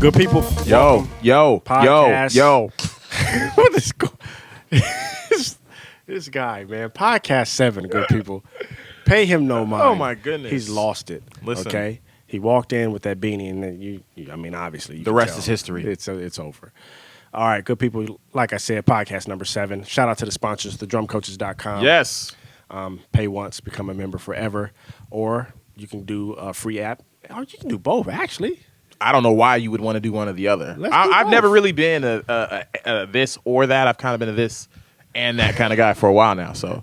Good people. Podcast. Yo. What is this guy, man? Podcast 7, good people. Pay him no mind. Oh, my goodness. He's lost it. Listen. Okay? He walked in with that beanie, and then I mean, obviously. The rest is history. It's over. All right, good people. Like I said, podcast number 7. Shout out to the sponsors, thedrumcoaches.com. Yes. Pay once, become a member forever. Or you can do a free app. Or you can do both, actually. I don't know why you would want to do one or the other. I've never really been a this or that. I've kind of been a this and that kind of guy for a while now. So,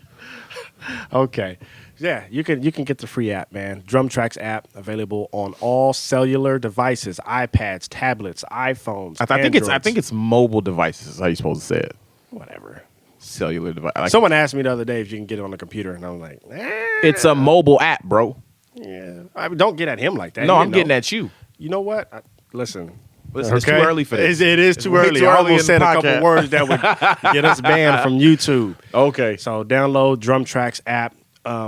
okay, yeah, you can get the free app, man. DrumTrax app available on all cellular devices: iPads, tablets, iPhones. I think it's mobile devices. Is how you're supposed to say it. Whatever. Cellular device. Someone asked me the other day if you can get it on the computer, and I'm like, it's a mobile app, bro. Yeah, don't get at him like that. No, I'm getting at you. You know what? Listen, it's too early for this. It is too early. I almost said a couple words that would get us banned from YouTube. Okay. So download DrumTrax app.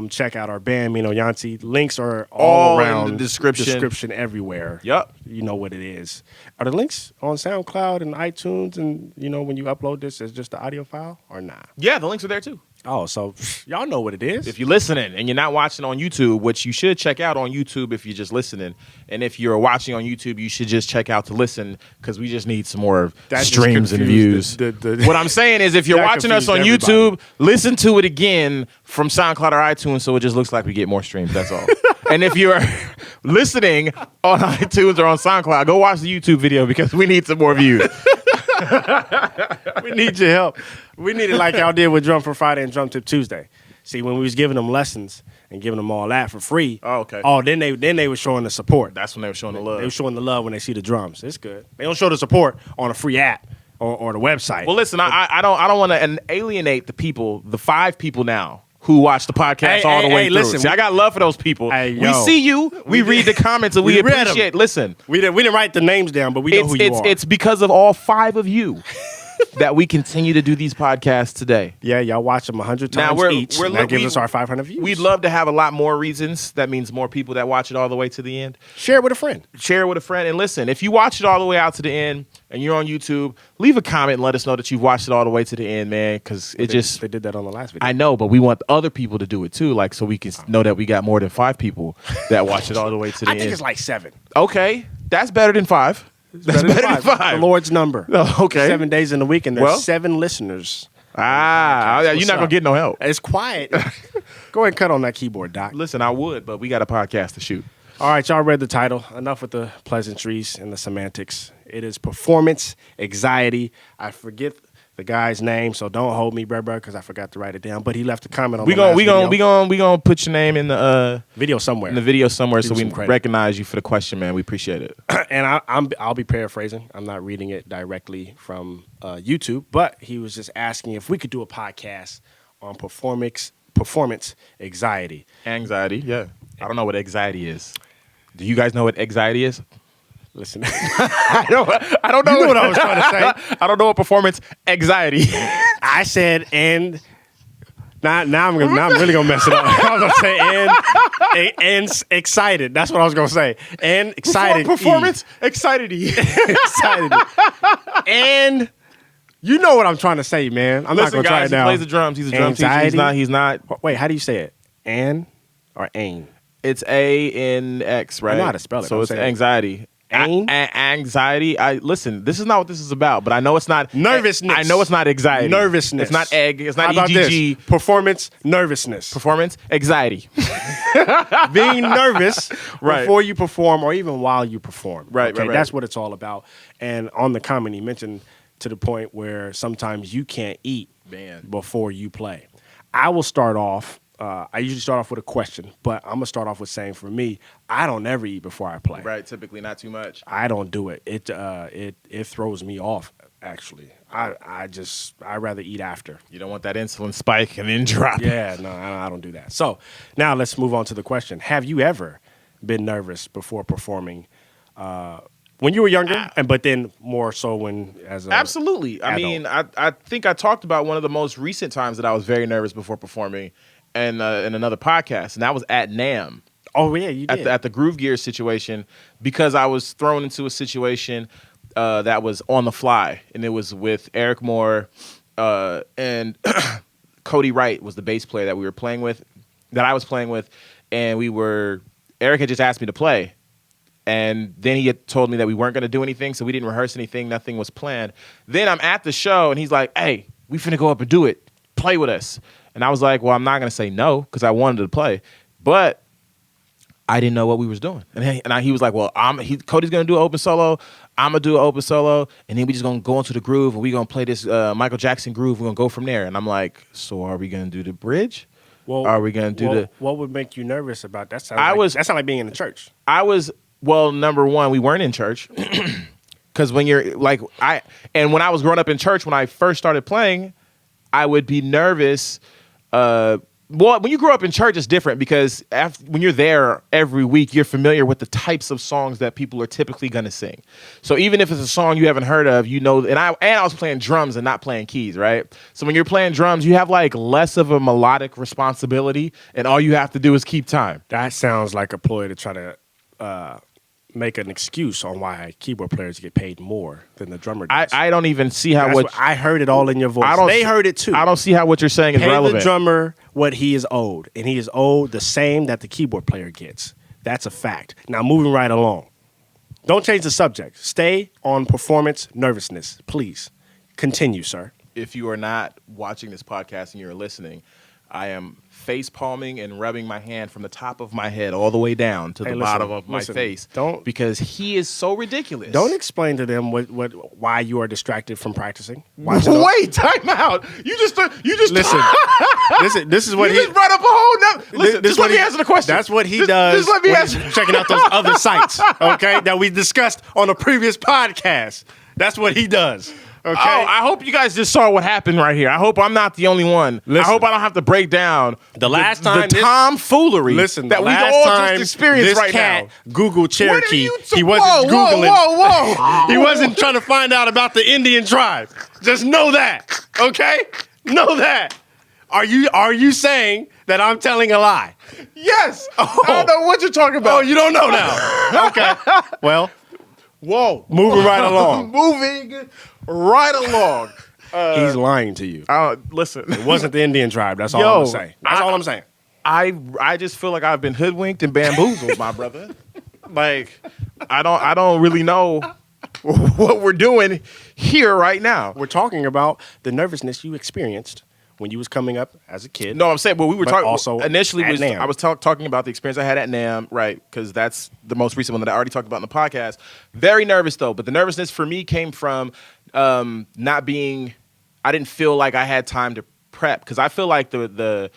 Check out our band, Mino Yanci. Links are all around in the description everywhere. Yep. You know what it is. Are the links on SoundCloud and iTunes and, when you upload this as just the audio file or not? Yeah, the links are there too. Oh, so y'all know what it is. If you're listening and you're not watching on YouTube, which you should check out on YouTube if you're just listening, and if you're watching on YouTube, you should just check out to listen because we just need some more streams and views. What I'm saying is if you're watching us on YouTube, listen to it again from SoundCloud or iTunes so it just looks like we get more streams. That's all. And if you're listening on iTunes or on SoundCloud, go watch the YouTube video because we need some more views. We need your help. We need it like y'all did with Drum for Friday and Drum Tip Tuesday. See, when we was giving them lessons and giving them all that for free. Oh, okay. Oh, then they were showing the support. That's when they were showing the love. They were showing the love when they see the drums. It's good. They don't show the support on a free app or the website. Well, listen, I don't want to alienate the people, the 5 people now who watch the podcast all the way through. Listen, see, I got love for those people. We see you. We read the comments and we appreciate. Listen, we didn't write the names down, but we know who you are. It's because of all 5 of you that we continue to do these podcasts today. Yeah, y'all watch them 100 times each. That gives us our 500 views. We'd love to have a lot more reasons. That means more people that watch it all the way to the end. Share it with a friend. Share it with a friend. And listen, if you watch it all the way out to the end and you're on YouTube, leave a comment and let us know that you've watched it all the way to the end, man, because they did that on the last video. I know, but we want other people to do it too, like so we can know that we got more than 5 people that watch it all the way to the end. I think it's like 7. Okay, that's better than 5. That's better than 5. The Lord's number. Oh, okay. 7 days in the week, and there's 7 listeners. You're not going to get no help. It's quiet. Go ahead and cut on that keyboard, Doc. Listen, I would, but we got a podcast to shoot. All right, y'all read the title. Enough with the pleasantries and the semantics. It is performance anxiety. I forget the guy's name, so don't hold me, bruh, because I forgot to write it down. But he left a comment on the last video. We gonna put your name in the video somewhere. In the video somewhere, so we recognize you for the question, man. We appreciate it. And I'll be paraphrasing. I'm not reading it directly from YouTube, but he was just asking if we could do a podcast on performance anxiety. Anxiety, yeah. I don't know what anxiety is. Do you guys know what anxiety is? Listen, I don't know what I was trying to say. I don't know what performance anxiety. I said, and now I'm really gonna mess it up. I was gonna say and excited. That's what I was gonna say. And excited. Performance excited. Excited. And you know what I'm trying to say, man. I'm not gonna try it now. He plays the drums. He's a drum teacher. He's not. Wait, how do you say it? An or ain? It's ANX, right? I know how to spell it. So it's anxiety. Anxiety. Listen, this is not what this is about, but I know it's not nervousness. I know it's not anxiety. Nervousness. It's not egg. It's not How about EGG. This? Performance nervousness. Performance anxiety. Being nervous before you perform or even while you perform. Right. That's what it's all about. And on the comment, he mentioned to the point where sometimes you can't eat before you play. I will start off. I usually start off with a question, but I'm gonna start off with saying, for me, I don't ever eat before I play. Right, typically not too much. I don't do it. It throws me off. Actually, I rather eat after. You don't want that insulin spike and then drop. Yeah, no, I don't do that. So now let's move on to the question: have you ever been nervous before performing? When you were younger, but then more so when as a absolutely. Adult. I mean, I think I talked about one of the most recent times that I was very nervous before performing. In another podcast, and that was at NAMM. Oh yeah, you did. At the Groove Gear situation, because I was thrown into a situation that was on the fly, and it was with Eric Moore and Cody Wright was the bass player that we were playing with, that I was playing with, and Eric had just asked me to play, and then he had told me that we weren't going to do anything, so we didn't rehearse anything, nothing was planned. Then I'm at the show, and he's like, "Hey, we finna go up and do it. Play with us." And I was like, "Well, I'm not going to say no because I wanted to play," but I didn't know what we was doing. And he was like, "Well, Cody's going to do an open solo. I'm going to do an open solo. And then we just going to go into the groove and we going to play this Michael Jackson groove. We're going to go from there." And I'm like, "So are we going to do the bridge? Well, are we going to do what would make you nervous about that? That's not like being in the church. Well, number one, we weren't in church. Because when you're like, when I was growing up in church, when I first started playing, I would be nervous. Well, when you grow up in church, it's different because when you're there every week, you're familiar with the types of songs that people are typically going to sing. So even if it's a song you haven't heard of, and I was playing drums and not playing keys, right? So when you're playing drums, you have like less of a melodic responsibility, and all you have to do is keep time. That sounds like a ploy to try to make an excuse on why keyboard players get paid more than the drummer does. I don't even see how I heard it all in your voice. They heard it too. I don't see how what you're saying is relevant. Pay the drummer what he is owed, and he is owed the same that the keyboard player gets. That's a fact. Now, moving right along. Don't change the subject. Stay on performance nervousness, please. Continue, sir. If you are not watching this podcast and you're listening, I am face palming and rubbing my hand from the top of my head all the way down to the bottom of my face. Because he is so ridiculous. Don't explain to them why you are distracted from practicing. Wait, time out. You just listen. This is what he just brought up a whole. Listen, just let me answer the question. That's what he does. Just let me answer. Checking out those other sites, okay, that we discussed on a previous podcast. That's what he does. Okay. Oh, I hope you guys just saw what happened right here. I hope I'm not the only one. Listen, I hope I don't have to break down the tomfoolery that we all just experienced right now. Google Cherokee. He wasn't Googling. Whoa. He wasn't trying to find out about the Indian tribe. Just know that. Okay? Know that. Are you saying that I'm telling a lie? Yes. I don't know what you're talking about. Oh, you don't know now. Okay. Well. Whoa. Moving right along. Moving right along. He's lying to you. Listen. It wasn't the Indian tribe. That's all I'm saying. That's all I'm saying. I just feel like I've been hoodwinked and bamboozled, my brother. Like, I don't really know what we're doing here right now. We're talking about the nervousness you experienced when you was coming up as a kid. No, I'm saying, well, we were talking also initially. NAMM. I was talking about the experience I had at NAMM, right? Because that's the most recent one that I already talked about in the podcast. Very nervous though, but the nervousness for me came from not being. I didn't feel like I had time to prep because I feel like the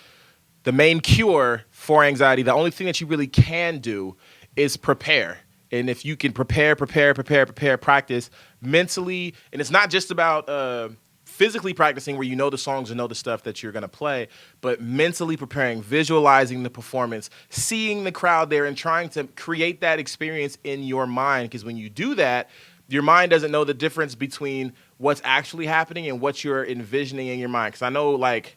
main cure for anxiety, the only thing that you really can do is prepare. And if you can prepare, practice mentally, and it's not just about physically practicing where you know the songs and know the stuff that you're going to play, but mentally preparing, visualizing the performance, seeing the crowd there and trying to create that experience in your mind. Because when you do that, your mind doesn't know the difference between what's actually happening and what you're envisioning in your mind. Because I know, like,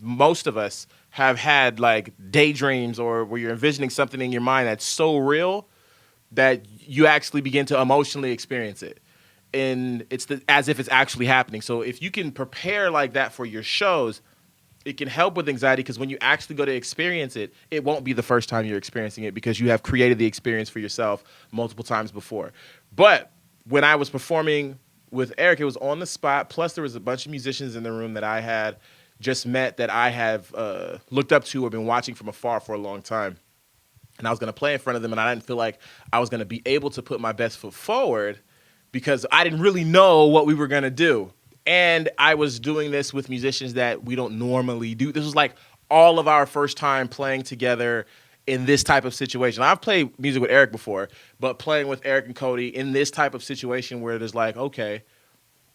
most of us have had, like, daydreams or where you're envisioning something in your mind that's so real that you actually begin to emotionally experience it. And it's as if it's actually happening. So if you can prepare like that for your shows, it can help with anxiety because when you actually go to experience it, it won't be the first time you're experiencing it because you have created the experience for yourself multiple times before. But when I was performing with Eric, it was on the spot. Plus, there was a bunch of musicians in the room that I had just met that I have looked up to or been watching from afar for a long time. And I was going to play in front of them, and I didn't feel like I was going to be able to put my best foot forward because I didn't really know what we were going to do. And I was doing this with musicians that we don't normally do. This was like all of our first time playing together in this type of situation. I've played music with Eric before, but playing with Eric and Cody in this type of situation where there's like, okay,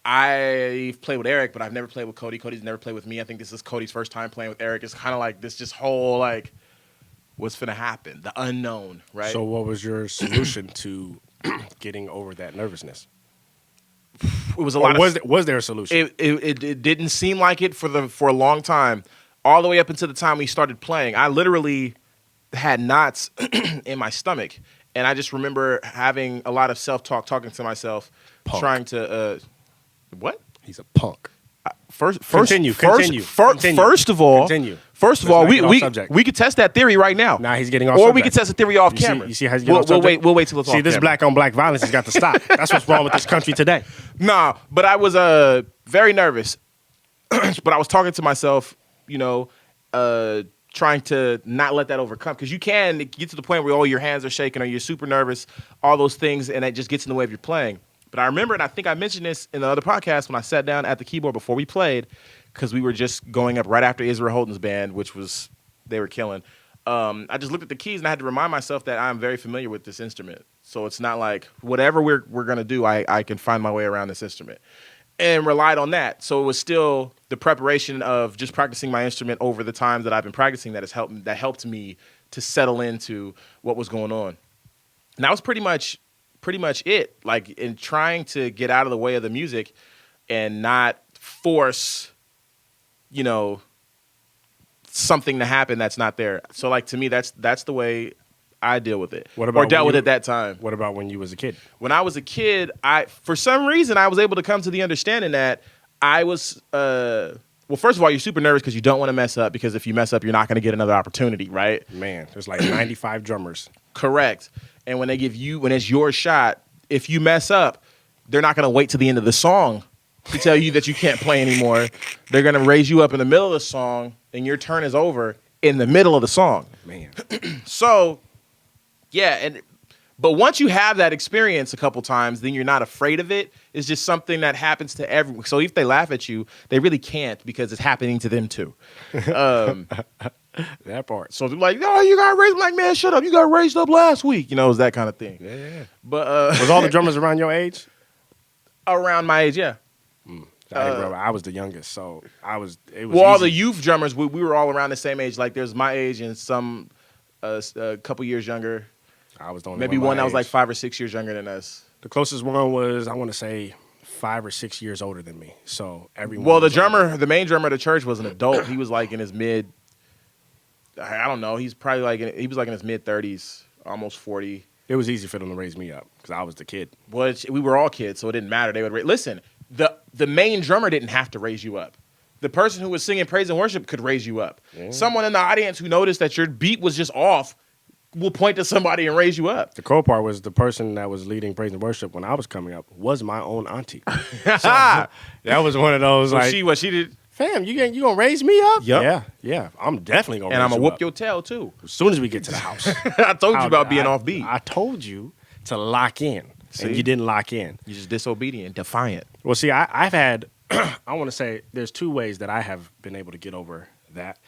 I've played with Eric, but I've never played with Cody. Cody's never played with me. I think this is Cody's first time playing with Eric. It's kind of like this just whole like, what's going to happen? The unknown, right? So what was your solution to getting over that nervousness? It was a lot. Was there a solution? It didn't seem like it for a long time, all the way up until the time we started playing. I literally had knots in my stomach. And I just remember having a lot of self-talk, talking to myself, trying to, what? He's a punk. Continue. Continue. First of all, we could test that theory right now. Now he's getting off Or subject. we could test the theory off camera. You see how he's getting off subject? We'll wait till it's off See, this camera. black on black violence has got to stop. That's what's wrong with this country today. Nah, but I was very nervous. But I was talking to myself, trying to not let that overcome. Because you can get to the point where all your hands are shaking or you're super nervous, all those things, and it just gets in the way of your playing. But I remember, and I think I mentioned this in the other podcast when I sat down at the keyboard before we played, because we were just going up right after Israel Houghton's band, they were killing. I just looked at the keys and I had to remind myself that I'm very familiar with this instrument. So it's not like whatever we're going to do, I can find my way around this instrument. And relied on that. So it was still the preparation of just practicing my instrument over the time that I've been practicing that helped me to settle into what was going on. And that was pretty much it. Like, in trying to get out of the way of the music and not force, something to happen that's not there. So, like, to me, that's the way I deal with it. Or dealt with it at that time. What about when you was a kid? When I was a kid, for some reason, I was able to come to the understanding that I was, well, first of all, you're super nervous because you don't want to mess up, because if you mess up, you're not going to get another opportunity, right? Man, there's like 95 drummers. Correct. And when when it's your shot, if you mess up, they're not going to wait to the end of the song to tell you that you can't play anymore. They're going to raise you up in the middle of the song, and your turn is over in the middle of the song. Man. So, yeah, but once you have that experience a couple times, then you're not afraid of it. It's just something that happens to everyone. So if they laugh at you, they really can't, because it's happening to them too. That part. So they're like, "Oh, you got raised." I'm like, "Man, shut up! You got raised up last week." It's that kind of thing. Yeah. But was all the drummers around your age? Around my age, yeah. I was the youngest, so it was. Well, all the youth drummers, we were all around the same age. Like, there's my age and some a couple years younger. I was the only maybe one that was age. like 5 or 6 years younger than us. The closest one was, I want to say, 5 or 6 years older than me. So everyone. Well, the main drummer of the church was an adult. He was like in his mid. I don't know. He's probably he was like in his mid 30s, almost 40. It was easy for them to raise me up because I was the kid. Well, we were all kids, so it didn't matter. They would listen. The main drummer didn't have to raise you up. The person who was singing praise and worship could raise you up. Yeah. Someone in the audience who noticed that your beat was just off will point to somebody and raise you up. The cool part was the person that was leading praise and worship when I was coming up was my own auntie. So, that was one of those, like, what she did. Fam, you gonna raise me up? Yep. Yeah. I'm definitely gonna. And I'm gonna whoop up. your tail too As soon as we get to the house. I told you about being off beat. I told you to lock in, and you didn't lock in. You're just disobedient, defiant. Well, see, I've had. I want to say there's 2 ways that I have been able to get over that.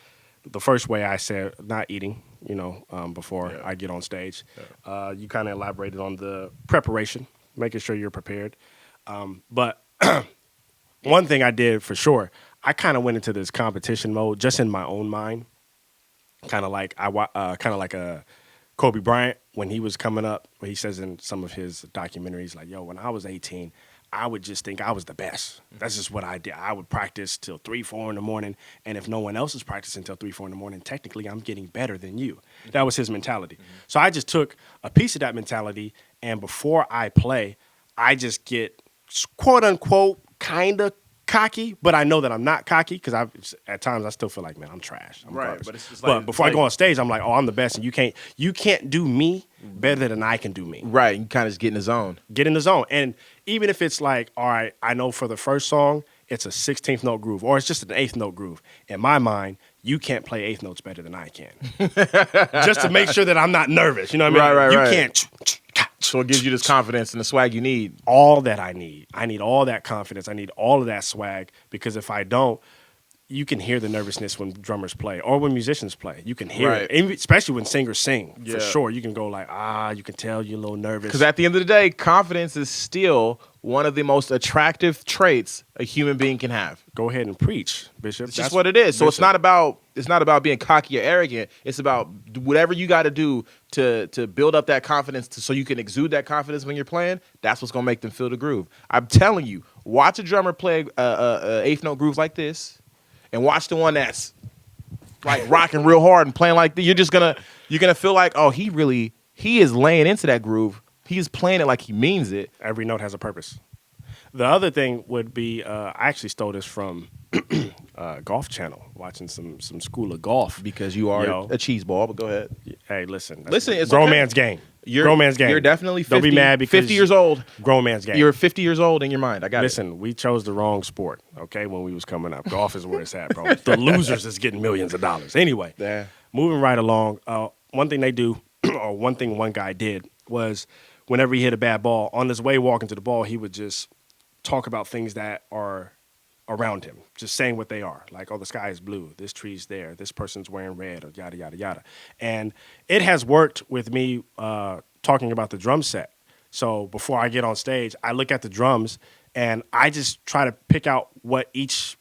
The first way I said not eating, before I get on stage. Yeah. You kind of elaborated on the preparation, making sure you're prepared. But one thing I did for sure, I kind of went into this competition mode just in my own mind, kind of like a Kobe Bryant when he was coming up. Where he says in some of his documentaries, like, "Yo, when I was 18." I would just think I was the best. That's just what I did. I would practice till 3, 4 in the morning, and if no one else is practicing till 3, 4 in the morning, technically I'm getting better than you. That was his mentality. So I just took a piece of that mentality, and before I play, I just get quote unquote kind of cocky, but I know that I'm not cocky because at times I still feel like, man, I'm trash. I'm right, garbage. but it's just like, but before I go on stage, I'm like, oh, I'm the best, and you can't do me better than I can do me. Right, you kind of just get in the zone. Get in the zone, and even if it's like, all right, I know for the first song it's a 16th note groove, or it's just an 8th note groove. In my mind, you can't play 8th notes better than I can. Just to make sure that I'm not nervous. You know what I mean? Right. You can't. So it gives you this confidence and the swag you need. All that I need. I need all that confidence. I need all of that swag, because if I don't, you can hear the nervousness when drummers play or when musicians play. You can hear it, especially when singers sing. For sure, you can go like, you can tell you're a little nervous. Because at the end of the day, confidence is still one of the most attractive traits a human being can have. Go ahead and preach, Bishop. That's just what it is. So it's not about being cocky or arrogant. It's about whatever you got to do to build up that confidence so you can exude that confidence when you're playing. That's what's going to make them feel the groove. I'm telling you, watch a drummer play a 8th note groove like this, and watch the one that's like rocking real hard and playing like you're gonna feel like, oh, he is laying into that groove. He's playing it like he means it. Every note has a purpose. The other thing would be, I actually stole this from Golf Channel, watching some School of Golf. Because you are a cheese ball, but go ahead. Hey, listen, it's grown okay. man's game. Grown man's game. You're definitely 50, Don't be mad because 50 years old. Grown man's game. You're 50 years old in your mind. I got Listen, we chose the wrong sport, okay, when we was coming up. Golf is where it's at, bro. The losers is getting millions of dollars. Anyway, moving right along, one thing they do, or one thing one guy did, was whenever he hit a bad ball, on his way walking to the ball, he would just talk about things that are around him, just saying what they are. Like, oh, the sky is blue, this tree's there, this person's wearing red, or yada, yada, yada. And it has worked with me talking about the drum set. So before I get on stage, I look at the drums, and I just try to pick out what each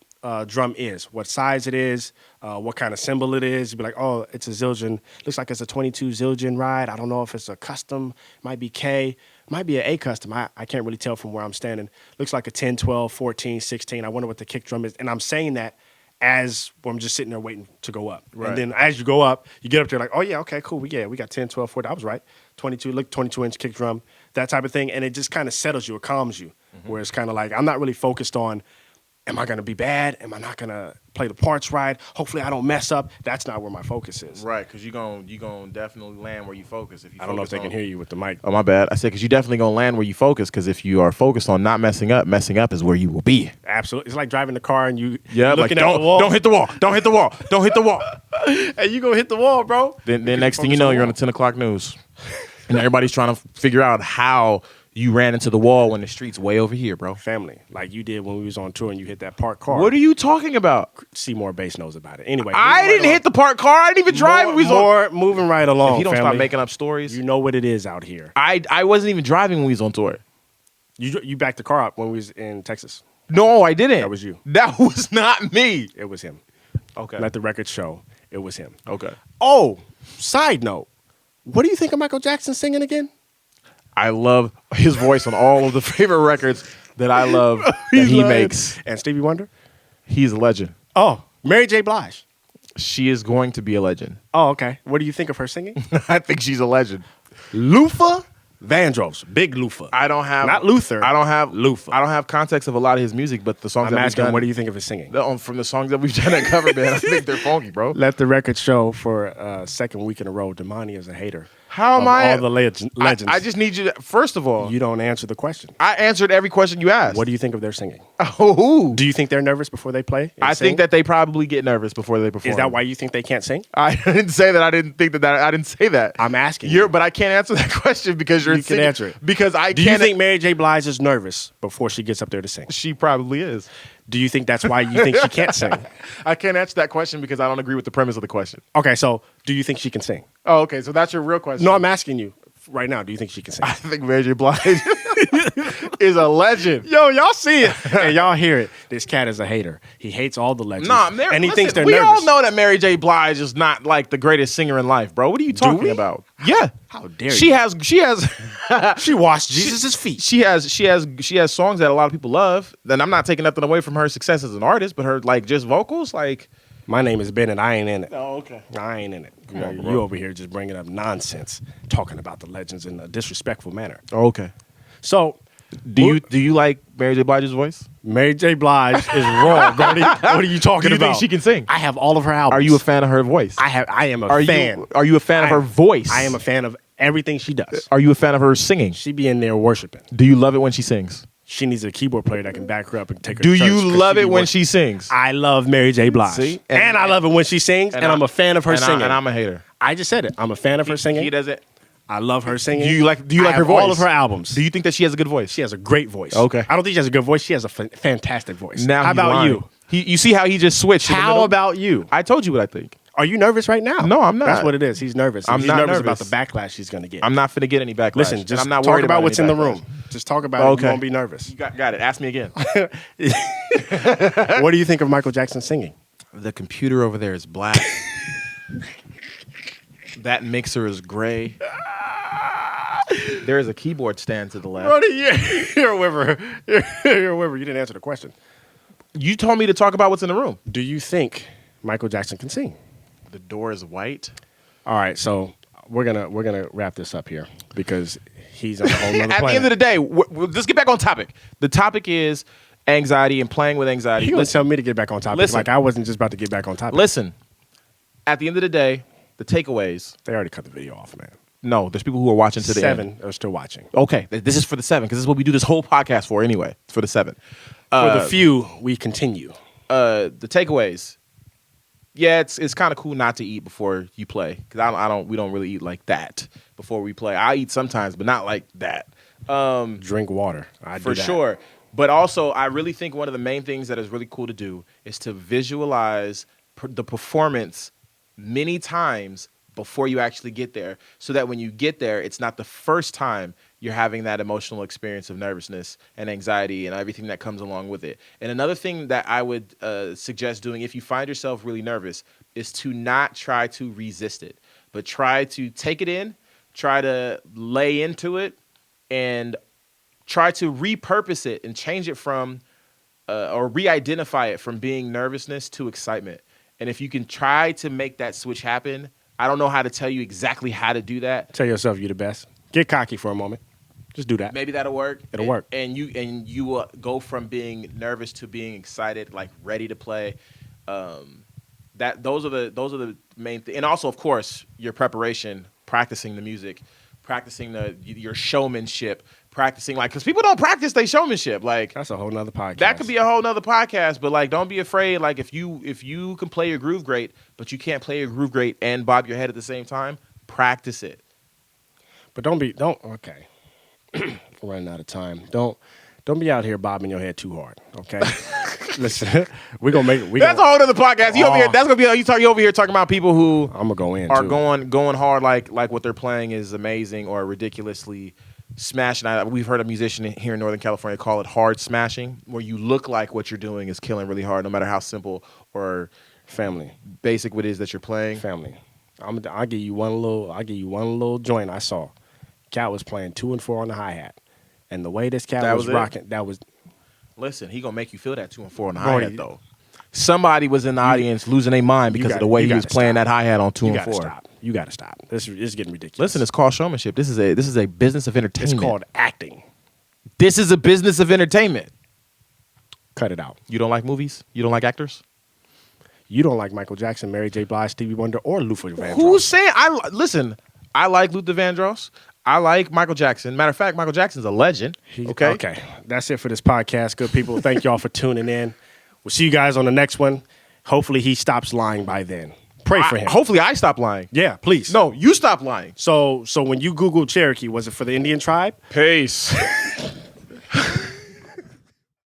drum is, what size it is, what kind of cymbal it is. You'd be like, oh, it's a Zildjian. Looks like it's a 22 Zildjian ride. I don't know if it's a custom. Might be K. Might be an A custom. I can't really tell from where I'm standing. Looks like a 10, 12, 14, 16. I wonder what the kick drum is. And I'm saying that as I'm just sitting there waiting to go up. Right. And then as you go up, you get up there like, oh, yeah, okay, cool. We got 10, 12, 14. I was right. 22, look, 22-inch kick drum, that type of thing. And it just kind of settles you. It calms you. Mm-hmm. Where it's kind of like, I'm not really focused on, am I going to be bad? Am I not going to play the parts right? Hopefully I don't mess up. That's not where my focus is. Right, because you're gonna definitely land where you focus. If you I don't know if they can hear you with the mic. Oh, my bad. I said because you're definitely going to land where you focus, because if you are focused on not messing up is where you will be. Absolutely. It's like driving the car and you looking like, at the wall. Don't hit the wall. Don't hit the wall. Don't hit the wall. And you going to hit the wall, bro. Then next thing you know, you're on the 10 o'clock news. And everybody's trying to figure out how you ran into the wall when the street's way over here, bro. Family, like you did when we was on tour and you hit that parked car. What are you talking about? Seymour Bass knows about it. Anyway, I didn't hit the parked car. I didn't even drive. Moving right along. If you don't family, stop making up stories, you know what it is out here. I wasn't even driving when we was on tour. You backed the car up when we was in Texas. No, I didn't. That was you. That was not me. It was him. Okay. Let the record show it was him. Okay. Oh, side note, what do you think of Michael Jackson singing again? I love his voice on all of the favorite records that I love that he makes. And Stevie Wonder? He's a legend. Oh, Mary J. Blige. She is going to be a legend. Oh, okay. What do you think of her singing? I think she's a legend. Luther Vandross. Big Luther. I don't have... Not Luther. I don't have... Luther. I don't have context of a lot of his music, but the songs I'm that asking, we've done... what do you think of his singing? From the songs that we've done at Cover Band, I think they're funky, bro. Let the record show for second week in a row, Damani is a hater. How am I? All the legends. I just need you to... First of all... You don't answer the question. I answered every question you asked. What do you think of their singing? Oh. Do you think they're nervous before they play? I think that they probably get nervous before they perform. Is that why you think they can't sing? I didn't say that. I didn't think that. I didn't say that. I'm asking you. But I can't answer that question because you're... You can answer it. Because I can't... Do you think Mary J. Blige is nervous before she gets up there to sing? She probably is. Do you think that's why you think she can't sing? I can't answer that question because I don't agree with the premise of the question. Okay, so do you think she can sing? Oh, okay. So that's your real question. No, I'm asking you right now. Do you think she can sing? I think Mary J. Blige is a legend. Yo, y'all see it and y'all hear it. This cat is a hater. He hates all the legends. And he thinks they're nervous. We all know that Mary J. Blige is not like the greatest singer in life, bro. What are you talking about? Yeah. How dare you? She has She washed Jesus' feet. She has songs that a lot of people love. Then I'm not taking nothing away from her success as an artist, but her like just vocals, like... My name is Ben and I ain't in it. Oh, okay. I ain't in it. You over here just bringing up nonsense, talking about the legends in a disrespectful manner. Oh, okay. So, do you like Mary J. Blige's voice? Mary J. Blige is wrong, Brody. What are you talking about? Do you about? think she can sing? I have all of her albums. Are you a fan of her voice? I am a fan. Are you a fan of her voice? I am a fan of everything she does. Are you a fan of her singing? She be in there worshiping. Do you love it when she sings? She needs a keyboard player that can back her up and take her to church. Do you love it when she sings? I love Mary J. Blige. See? And I love it when she sings, and I'm a fan of her singing. And I'm a hater. I just said it. I'm a fan of her singing. He doesn't. I love her singing. Do you like her voice? All of her albums. Do you think that she has a good voice? She has a great voice. Okay. I don't think she has a good voice. She has a fantastic voice. Now how about lying. You see how he just switched? How about you? I told you what I think. Are you nervous right now? No, I'm not. That's what it is. He's nervous. He's not nervous about the backlash he's going to get. I'm not finna get any backlash. Listen, just I'm not talk worried about what's in the backlash. room. Just talk about it. You won't be nervous. You got it. Ask me again. What do you think of Michael Jackson singing? The computer over there is black. That mixer is gray. There is a keyboard stand to the left. Brody, you're a whimper. You're a whimper. You didn't answer the question. You told me to talk about what's in the room. Do you think Michael Jackson can sing? The door is white. All right, so we're gonna wrap this up here because he's on a whole nother At the end of the day, let's get back on topic. The topic is anxiety and playing with anxiety. He was telling me to get back on topic. Listen, like I wasn't just about to get back on topic. Listen, at the end of the day, the takeaways. They already cut the video off, man. No, there's people who are watching to the end. 7 are still watching. Okay, this is for the 7 because this is what we do this whole podcast for anyway. It's for the 7. For the few, we continue. The takeaways. Yeah, it's kind of cool not to eat before you play because we don't really eat like that before we play. I eat sometimes, but not like that. Drink water. For sure. But also, I really think one of the main things that is really cool to do is to visualize the performance many times before you actually get there, so that when you get there, it's not the first time you're having that emotional experience of nervousness and anxiety and everything that comes along with it. And another thing that I would suggest doing if you find yourself really nervous is to not try to resist it, but try to take it in, try to lay into it, and try to repurpose it and change it from or re-identify it from being nervousness to excitement. And if you can try to make that switch happen, I don't know how to tell you exactly how to do that. Tell yourself you're the best. Get cocky for a moment. Just do that. Maybe that'll work. It'll work. And you will go from being nervous to being excited, like ready to play. Those are the main things. And also, of course, your preparation, practicing the music, practicing your showmanship, practicing because people don't practice their showmanship. Like that's a whole nother podcast. That could be a whole nother podcast. But don't be afraid. Like if you can play your groove great, but you can't play your groove great and bob your head at the same time, practice it. But okay. We're running out of time. Don't be out here bobbing your head too hard. Okay. Listen, we're gonna make it. That's a whole other podcast. You over here? That's gonna be you over here talking about people who I'm gonna go in are too. going hard like what they're playing is amazing or ridiculously smashing. We've heard a musician here in Northern California call it hard smashing, where you look like what you're doing is killing really hard, no matter how simple or basic it is that you're playing. Family. I'll give you one little joint I saw. Cat was playing 2 and 4 on the hi-hat. And the way this cat was rocking, that was... Listen, he gonna make you feel that 2 and 4 on the hi-hat, though. Somebody was in the audience losing their mind because of the way he was playing that hi-hat on 2 and 4. You gotta stop. This is getting ridiculous. Listen, it's called showmanship. This is a business of entertainment. It's called acting. This is a business of entertainment. Cut it out. You don't like movies? You don't like actors? You don't like Michael Jackson, Mary J. Blige, Stevie Wonder, or Luther Vandross. Who's saying? Listen, I like Luther Vandross. I like Michael Jackson. Matter of fact, Michael Jackson's a legend. Okay. That's it for this podcast. Good people. Thank y'all for tuning in. We'll see you guys on the next one. Hopefully he stops lying by then. Pray for him. Hopefully I stop lying. Yeah, please. No, you stop lying. So when you Google Cherokee, was it for the Indian tribe? Peace.